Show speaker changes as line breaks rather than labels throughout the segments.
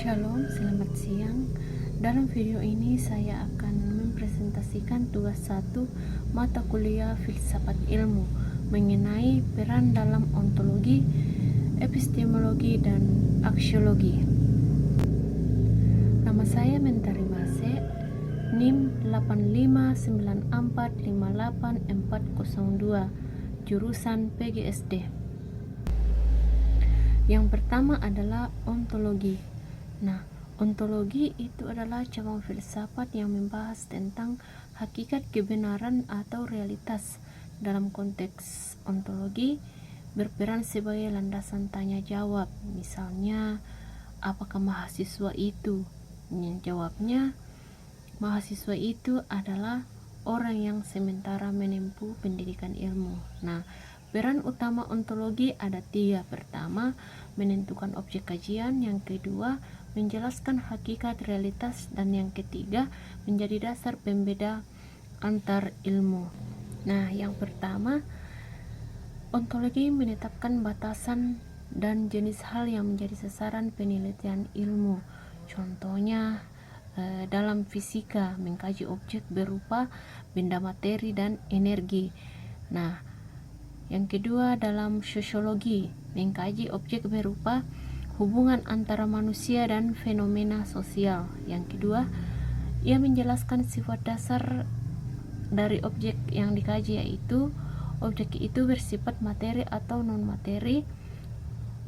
Shalom, selamat siang. Dalam video ini saya akan mempresentasikan tugas 1 mata kuliah filsafat ilmu mengenai peran dalam ontologi, epistemologi, dan aksiologi. Nama saya Mentari Mase, NIM 859458402, jurusan PGSD. Yang pertama adalah ontologi. Nah, ontologi itu adalah cabang filsafat yang membahas tentang hakikat kebenaran atau realitas. Dalam konteks ontologi, berperan sebagai landasan tanya jawab. Misalnya, apakah mahasiswa itu? Jawabnya, mahasiswa itu adalah orang yang sementara menempuh pendidikan ilmu. Nah, peran utama ontologi ada 3. Pertama, menentukan objek kajian. Yang kedua, menjelaskan hakikat realitas. Dan yang ketiga, menjadi dasar pembeda antar ilmu. Nah, yang pertama, ontologi menetapkan batasan dan jenis hal yang menjadi sasaran penelitian ilmu. Contohnya, dalam fisika, mengkaji objek berupa benda materi dan energi. Nah, yang kedua, dalam sosiologi, mengkaji objek berupa hubungan antara manusia dan fenomena sosial. Yang kedua, ia menjelaskan sifat dasar dari objek yang dikaji, yaitu objek itu bersifat materi atau non-materi,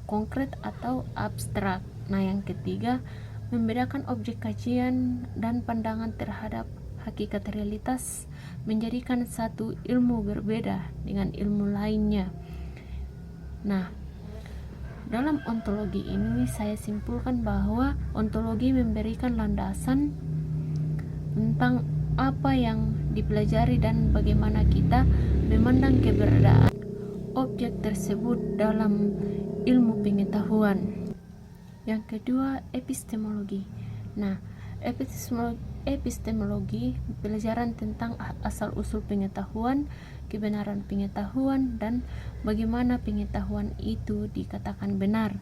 konkret atau abstrak. Nah, yang ketiga, membedakan objek kajian dan pandangan terhadap hakikat realitas, menjadikan satu ilmu berbeda dengan ilmu lainnya. Nah, dalam ontologi ini saya simpulkan bahwa ontologi memberikan landasan tentang apa yang dipelajari dan bagaimana kita memandang keberadaan objek tersebut dalam ilmu pengetahuan. Yang kedua, epistemologi. Nah, epistemologi pelajaran tentang asal-usul pengetahuan, kebenaran pengetahuan, dan bagaimana pengetahuan itu dikatakan benar.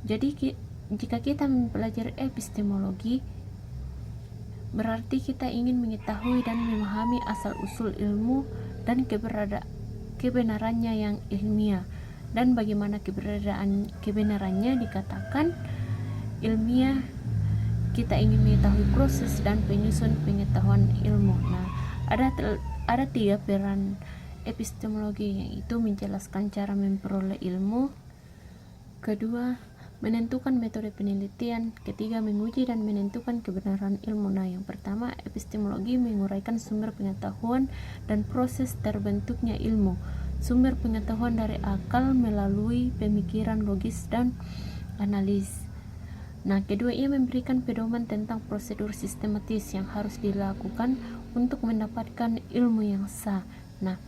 Jadi jika kita mempelajari epistemologi, berarti kita ingin mengetahui dan memahami asal-usul ilmu dan kebenarannya yang ilmiah, dan bagaimana kebenarannya dikatakan ilmiah. Kita ingin mengetahui proses dan penyusun pengetahuan ilmu. Nah, ada 3 peran epistemologi, yaitu menjelaskan cara memperoleh ilmu, kedua, menentukan metode penelitian, ketiga, menguji dan menentukan kebenaran ilmu. Nah, yang pertama, epistemologi menguraikan sumber pengetahuan dan proses terbentuknya ilmu. Sumber pengetahuan dari akal melalui pemikiran logis dan analis. Nah, kedua, ia memberikan pedoman tentang prosedur sistematis yang harus dilakukan untuk mendapatkan ilmu yang sah. Nah,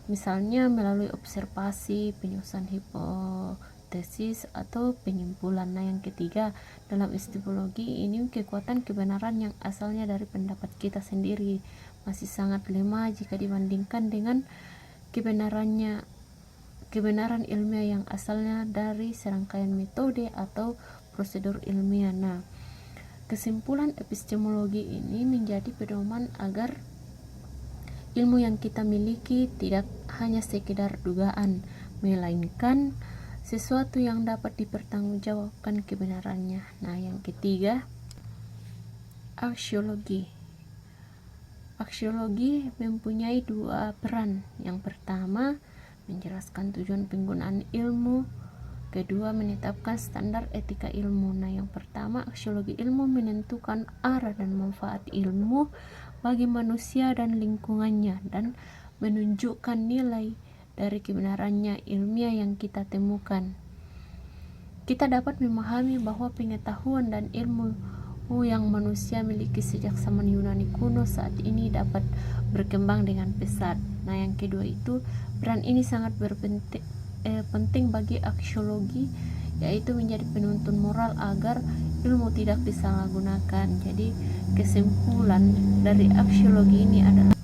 misalnya melalui observasi, penyusunan hipotesis, atau penyimpulan. Nah, yang ketiga, dalam epistemologi ini kekuatan kebenaran yang asalnya dari pendapat kita sendiri masih sangat lemah jika dibandingkan dengan kebenaran ilmiah yang asalnya dari serangkaian metode atau prosedur ilmiah. Nah, kesimpulan epistemologi ini menjadi pedoman agar ilmu yang kita miliki tidak hanya sekedar dugaan, melainkan sesuatu yang dapat dipertanggungjawabkan kebenarannya. Nah, yang ketiga, aksiologi. Aksiologi mempunyai 2 peran. Yang pertama, menjelaskan tujuan penggunaan ilmu. Kedua, menetapkan standar etika ilmu. Nah, yang pertama, aksiologi ilmu menentukan arah dan manfaat ilmu bagi manusia dan lingkungannya, dan menunjukkan nilai dari kebenarannya ilmiah yang kita temukan. Kita dapat memahami bahwa pengetahuan dan ilmu yang manusia miliki sejak zaman Yunani kuno saat ini dapat berkembang dengan pesat. Nah, yang kedua itu, peran ini sangat penting bagi aksiologi, yaitu menjadi penuntun moral agar ilmu tidak disalahgunakan. Jadi kesimpulan dari aksiologi ini adalah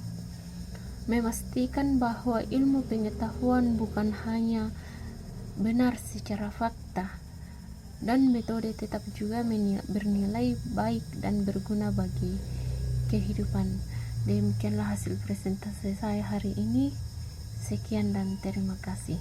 memastikan bahwa ilmu pengetahuan bukan hanya benar secara fakta, dan metode tetap juga bernilai baik dan berguna bagi kehidupan. Demikianlah hasil presentasi saya hari ini. Sekian dan terima kasih.